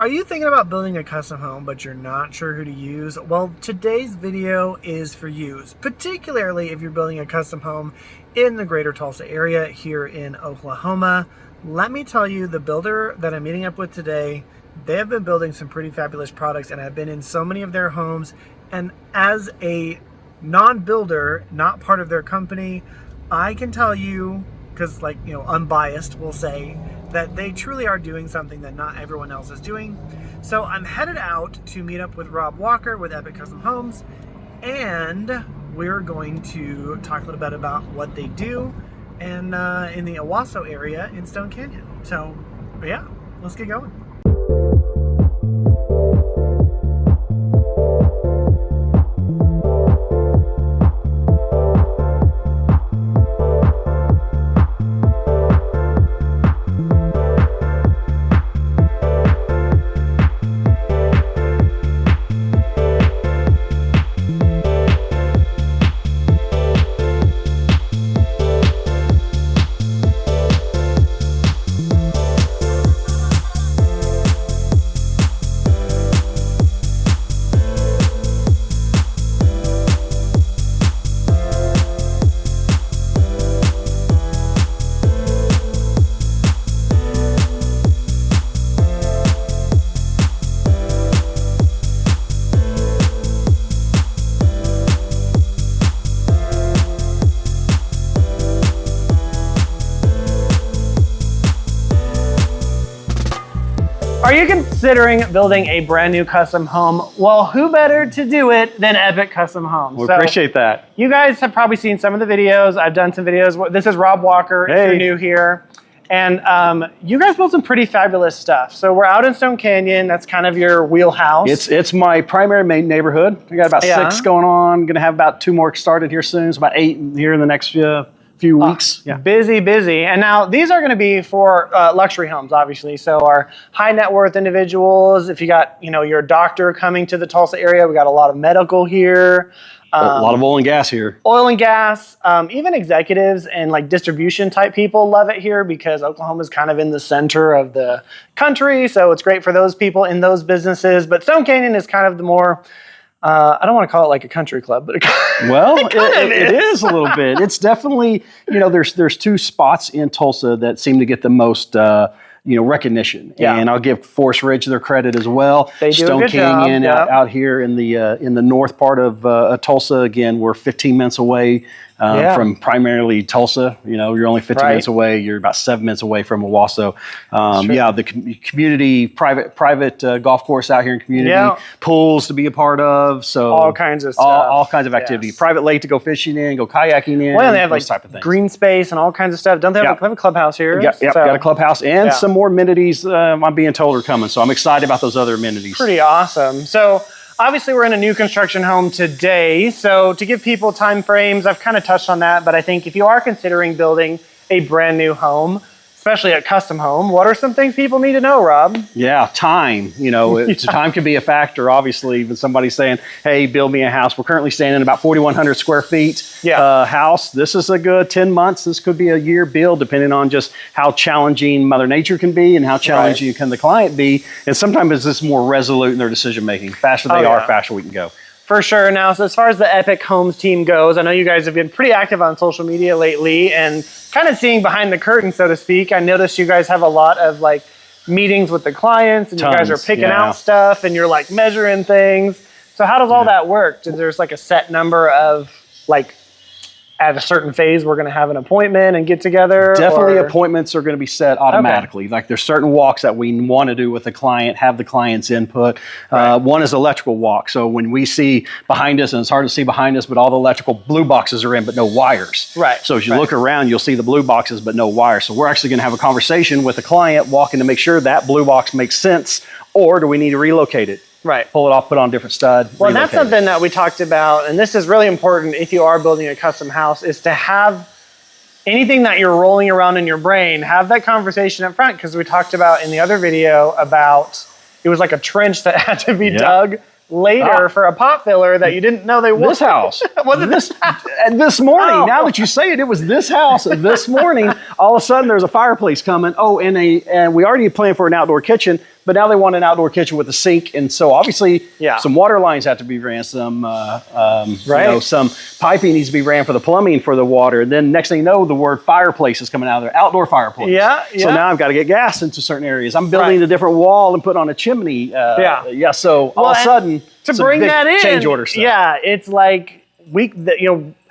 Are you thinking about building a custom home, but you're not sure who to use? Well, today's video is for you, particularly if you're building a custom home in the greater Tulsa area here in Oklahoma. Let me tell you, the builder that I'm meeting up with today, they have been building some pretty fabulous products, and I've been in so many of their homes. And as a non-builder, not part of their company, I can tell you, because unbiased, we'll say, that they truly are doing something that not everyone else is doing. So I'm headed out to meet up with Rob Walker with Epic Custom Homes, and we're going to talk a little bit about what they do and in the Owasso area in Stone Canyon. So yeah, let's get going. Are you considering building a brand new custom home? Well, who better to do it than Epic Custom Homes? We appreciate that. You guys have probably seen some of the videos. I've done some videos. This is Rob Walker, if you're new here. And you guys built some pretty fabulous stuff. So we're out in Stone Canyon. That's kind of your wheelhouse. It's my primary main neighborhood. We got about 6 going on. Going to have about 2 more started here soon. It's about 8 here in the next few weeks. Yeah. Busy. And now these are going to be for luxury homes, obviously. So our high net worth individuals, if you got, your doctor coming to the Tulsa area, we got a lot of medical here. A lot of oil and gas here. Oil and gas, even executives and like distribution type people love it here because Oklahoma is kind of in the center of the country. So it's great for those people in those businesses. But Stone Canyon is kind of the more, I don't want to call it like a country club, but it is a little bit. It's definitely, there's 2 spots in Tulsa that seem to get the most, recognition. Yeah. And I'll give Forest Ridge their credit as well. They do Stone a good Canyon job. out here in the north part of Tulsa. Again, we're 15 minutes away from primarily Tulsa. You're only 15 minutes away. You're about 7 minutes away from Owasso. Yeah, the community, private golf course out here in community, pools to be a part of. So all kinds of stuff. All kinds of activity. Yes. Private lake to go fishing in, go kayaking in. Well, they have those type of things. Green space and all kinds of stuff. Don't they have, they have a clubhouse here? Got a clubhouse and some more amenities I'm being told are coming. So I'm excited about those other amenities. Pretty awesome. So obviously we're in a new construction home today. So to give people time frames, I've kind of touched on that, but I think if you are considering building a brand new home, especially a custom home, what are some things people need to know, Rob? Yeah, time. Time can be a factor, obviously. Even somebody saying, hey, build me a house. We're currently staying in about 4,100 square feet house. This is a good 10 months. This could be a year build, depending on just how challenging Mother Nature can be and how challenging can the client be. And sometimes it's just more resolute in their decision making. Faster they are, faster we can go. For sure. Now, so as far as the Epic Homes team goes, I know you guys have been pretty active on social media lately and kind of seeing behind the curtain, so to speak. I noticed you guys have a lot of meetings with the clients and you guys are picking out stuff and you're measuring things. So how does all that work? There's a set number of at a certain phase, we're going to have an appointment and get together? Definitely appointments are going to be set automatically. There's certain walks that we want to do with the client, have the client's input. One is electrical walk. So when we see behind us, and it's hard to see behind us, but all the electrical blue boxes are in, but no wires. So as you look around, you'll see the blue boxes, but no wires. So we're actually going to have a conversation with the client, walking to make sure that blue box makes sense, or do we need to relocate it? Pull it off, put on a different stud. Well, that's something that we talked about, and this is really important if you are building a custom house, is to have anything that you're rolling around in your brain, have that conversation up front, because we talked about in the other video about it was like a trench that had to be dug later for a pot filler that you didn't know they wanted. This house. Was it this morning? Now that you say it, it was this house this morning. All of a sudden, there's a fireplace coming. Oh, and we already planned for an outdoor kitchen. but now they want an outdoor kitchen with a sink. And so obviously some water lines have to be ran, some, some piping needs to be ran for the plumbing for the water. And then next thing you know, the word fireplace is coming out of there, outdoor fireplace. So now I've got to get gas into certain areas. I'm building a different wall and putting on a chimney. So all of a sudden, to bring that in, change order stuff. It's like,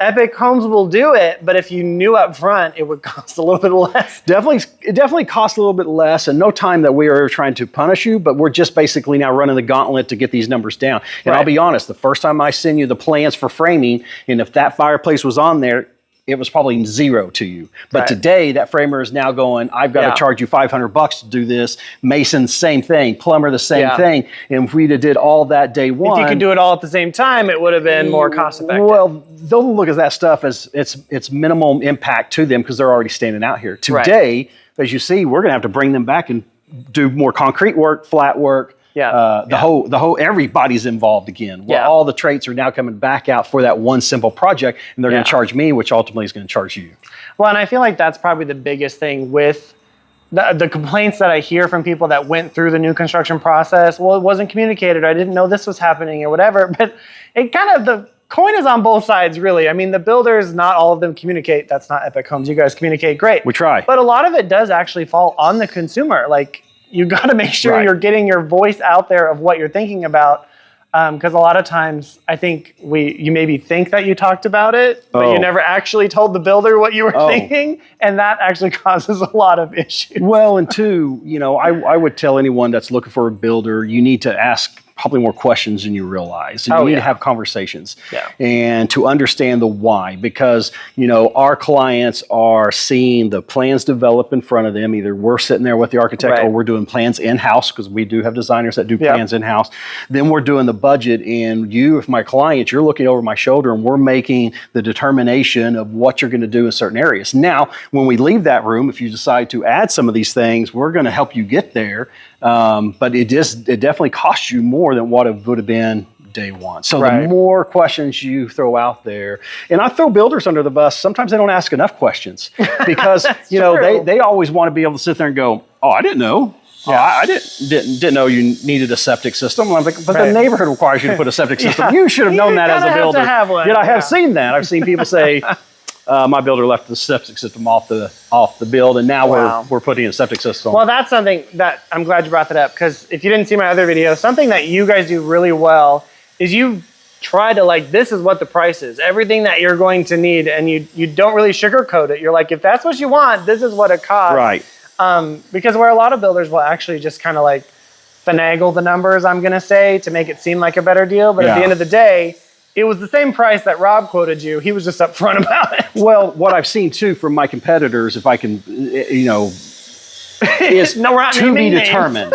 Epic Homes will do it, but if you knew up front, it would cost a little bit less. It definitely costs a little bit less, and no time that we are trying to punish you, but we're just basically now running the gauntlet to get these numbers down. And I'll be honest, the first time I send you the plans for framing, and if that fireplace was on there, it was probably zero to you. But today, that framer is now going, I've got to charge you $500 to do this. Mason, same thing. Plumber, the same thing. And if we'd have did all that day one. If you could do it all at the same time, it would have been more cost effective. Well, they'll look at that stuff as it's minimal impact to them because they're already standing out here. Today, as you see, we're going to have to bring them back and do more concrete work, flat work. The whole everybody's involved again. Well, all the traits are now coming back out for that one simple project, and they're going to charge me, which ultimately is going to charge you. Well, and I feel like that's probably the biggest thing with the complaints that I hear from people that went through the new construction process. Well, it wasn't communicated. I didn't know this was happening or whatever. But it kind of, the coin is on both sides, really. I mean, the builders, not all of them communicate. That's not Epic Homes. You guys communicate great. We try. But a lot of it does actually fall on the consumer. Like, you got to make sure you're getting your voice out there of what you're thinking about. Because a lot of times, I think you maybe think that you talked about it, but you never actually told the builder what you were thinking, and that actually causes a lot of issues. Well, and two, I would tell anyone that's looking for a builder, you need to ask probably more questions than you realize. And you need to have conversations and to understand the why, because, our clients are seeing the plans develop in front of them. Either we're sitting there with the architect or we're doing plans in-house, because we do have designers that do plans in-house. Then we're doing the budget, and you, if my client, you're looking over my shoulder and we're making the determination of what you're going to do in certain areas. Now, when we leave that room, if you decide to add some of these things, we're going to help you get there. But it definitely costs you more than what it would have been day one. So the more questions you throw out there, and I throw builders under the bus, sometimes they don't ask enough questions because, they always want to be able to sit there and go, oh, I didn't know. I didn't know you needed a septic system. And I'm like, but the neighborhood requires you to put a septic system. You should have known that as a builder. Yet I have seen that. I've seen people say, my builder left the septic system off the build, and now we're putting a septic system. Well, that's something that I'm glad you brought that up, because if you didn't see my other video, something that you guys do really well is you try to, this is what the price is, everything that you're going to need, and you don't really sugarcoat it. You're like, if that's what you want, this is what it costs. Right. Because where a lot of builders will actually just kind of finagle the numbers, I'm going to say, to make it seem like a better deal. But at the end of the day, it was the same price that Rob quoted you. He was just upfront about it. Well, what I've seen too from my competitors, if I can, is to be determined.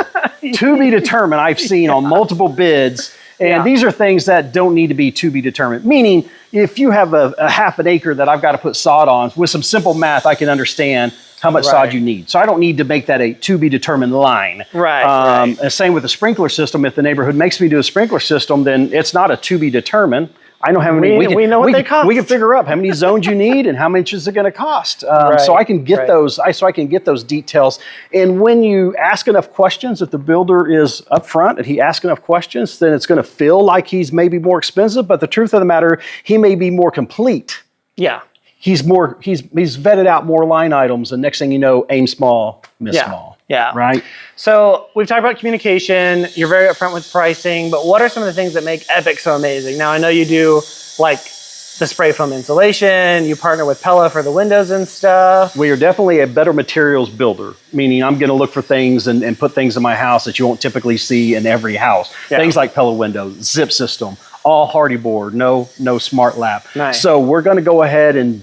To be determined, I've seen on multiple bids. And these are things that don't need to be determined. Meaning, if you have a half an acre that I've got to put sod on, with some simple math, I can understand how much sod you need. So I don't need to make that a to be determined line. And same with the sprinkler system. If the neighborhood makes me do a sprinkler system, then it's not a to be determined. I know how many. We know what they cost. We can figure out how many zones you need and how much is it going to cost. So I can get those. So I can get those details. And when you ask enough questions, if the builder is upfront and he asks enough questions, then it's going to feel like he's maybe more expensive. But the truth of the matter, he may be more complete. Yeah. He's vetted out more line items, and next thing you know, aim small, miss small. Yeah. Right. So we've talked about communication. You're very upfront with pricing, but what are some of the things that make Epic so amazing? Now, I know you do the spray foam insulation. You partner with Pella for the windows and stuff. We are definitely a better materials builder, meaning I'm going to look for things and put things in my house that you won't typically see in every house. Things like Pella windows, zip system, all hardy board, no smart lap. Nice. So we're going to go ahead and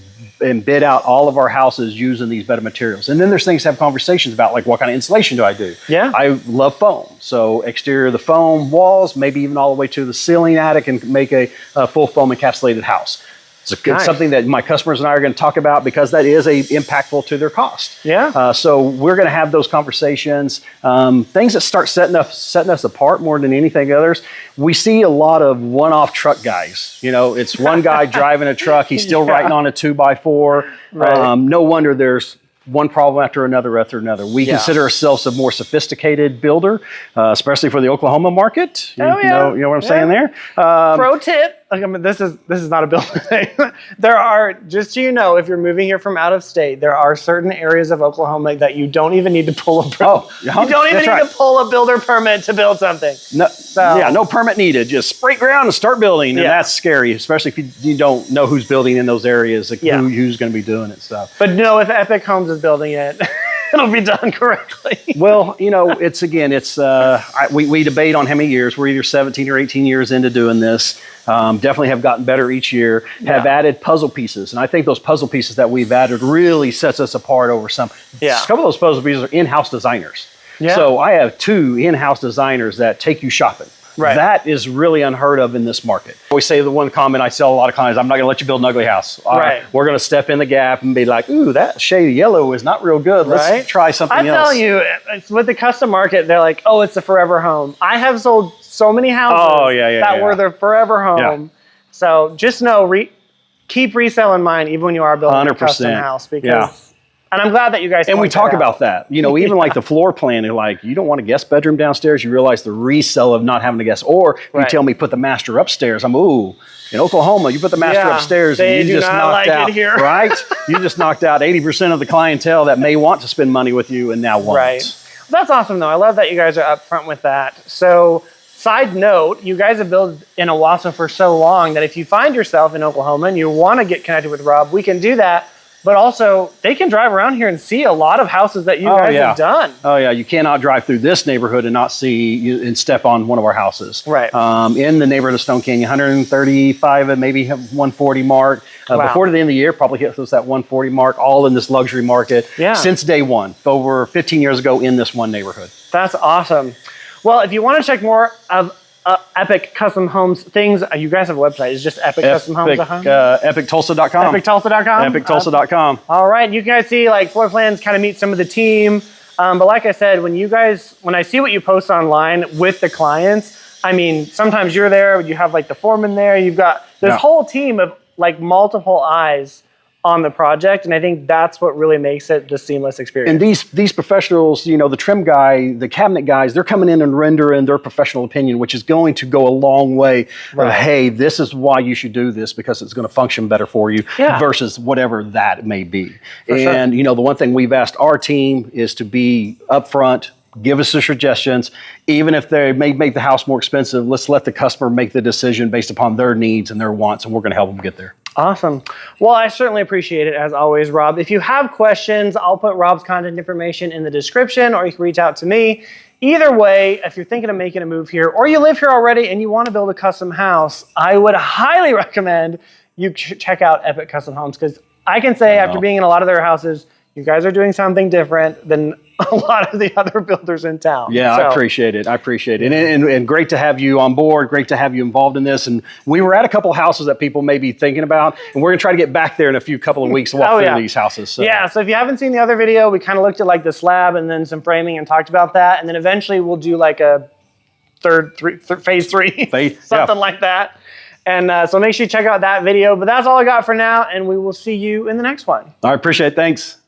bid out all of our houses using these better materials. And then there's things to have conversations about, like what kind of insulation do I do? Yeah. I love foam. So exterior of the foam walls, maybe even all the way to the ceiling attic, and make a full foam encapsulated house. It's something that my customers and I are going to talk about because that is impactful to their cost. Yeah. So we're going to have those conversations. Things that start setting us apart more than anything others. We see a lot of one-off truck guys. It's one guy driving a truck. He's still writing on a 2x4. Right. No wonder there's one problem after another after another. We consider ourselves a more sophisticated builder, especially for the Oklahoma market. You know what I'm saying there? Pro tip. Like, I mean, this is not a builder thing. There are, just so you know, if you're moving here from out of state, there are certain areas of Oklahoma that you don't even need to pull a you don't even need to pull a builder permit to build something. No, no permit needed. Just break ground and start building, and that's scary, especially if you don't know who's building in those areas, like who's going to be doing it. Stuff. But no, if Epic Homes is building it, it'll be done correctly. Well, you know, we debate on how many years. We're either 17 or 18 years into doing this. Definitely have gotten better each year, have added puzzle pieces. And I think those puzzle pieces that we've added really sets us apart over some. A couple of those puzzle pieces are in-house designers. Yeah. So I have 2 in-house designers that take you shopping. Right. That is really unheard of in this market. I always say the one comment I tell a lot of clients, I'm not going to let you build an ugly house. We're going to step in the gap and be like, ooh, that shade of yellow is not real good. Let's try something else. I tell you, it's with the custom market, they're like, oh, it's a forever home. I have sold so many houses that were their forever home. So just know, keep resale in mind, even when you are building 100%. A custom house. Because and I'm glad that you guys. And we talk about that. You know, even like the floor plan, you're like, you don't want a guest bedroom downstairs. You realize the resale of not having a guest. Or you tell me put the master upstairs. In Oklahoma, you put the master upstairs and you just knocked out. Here. Right? You just knocked out 80% of the clientele that may want to spend money with you and now won't. Right. Well, that's awesome though. I love that you guys are upfront with that. So, side note, you guys have built in Owasso for so long that if you find yourself in Oklahoma and you want to get connected with Rob, we can do that. But also, they can drive around here and see a lot of houses that you guys have done. Oh yeah, you cannot drive through this neighborhood and not see and step on one of our houses. Right. In the neighborhood of Stone Canyon, 135 and maybe 140 mark. Before the end of the year, probably hit us that 140 mark. All in this luxury market since day one, over 15 years ago in this one neighborhood. That's awesome. Well, if you want to check more of Epic Custom Homes things, you guys have a website. It's just Epic Custom Homes. EpicTulsa.com. EpicTulsa.com. EpicTulsa.com. All right. You guys see like floor plans, kind of meet some of the team. But like I said, when I see what you post online with the clients, I mean, sometimes you're there, you have like the foreman there, you've got this whole team of like multiple eyes on the project, and I think that's what really makes it the seamless experience. And these professionals, you know, the trim guy, the cabinet guys, they're coming in and rendering their professional opinion, which is going to go a long way. Of, hey, this is why you should do this because it's going to function better for you versus whatever that may be. And you know, the one thing we've asked our team is to be upfront. Give us the suggestions. Even if they may make the house more expensive, let's let the customer make the decision based upon their needs and their wants, and we're going to help them get there. Awesome. Well, I certainly appreciate it, as always, Rob. If you have questions, I'll put Rob's contact information in the description, or you can reach out to me. Either way, if you're thinking of making a move here, or you live here already and you want to build a custom house, I would highly recommend you check out Epic Custom Homes, because I can say after being in a lot of their houses, you guys are doing something different than a lot of the other builders in town. Yeah, so. I appreciate it. I appreciate it. And great to have you on board. Great to have you involved in this. And we were at a couple of houses that people may be thinking about, and we're going to try to get back there in a couple of weeks to walk through these houses. So. Yeah, so if you haven't seen the other video, we kind of looked at like the slab and then some framing and talked about that. And then eventually we'll do like a phase three, something like that. And so make sure you check out that video. But that's all I got for now, and we will see you in the next one. I appreciate it. Thanks.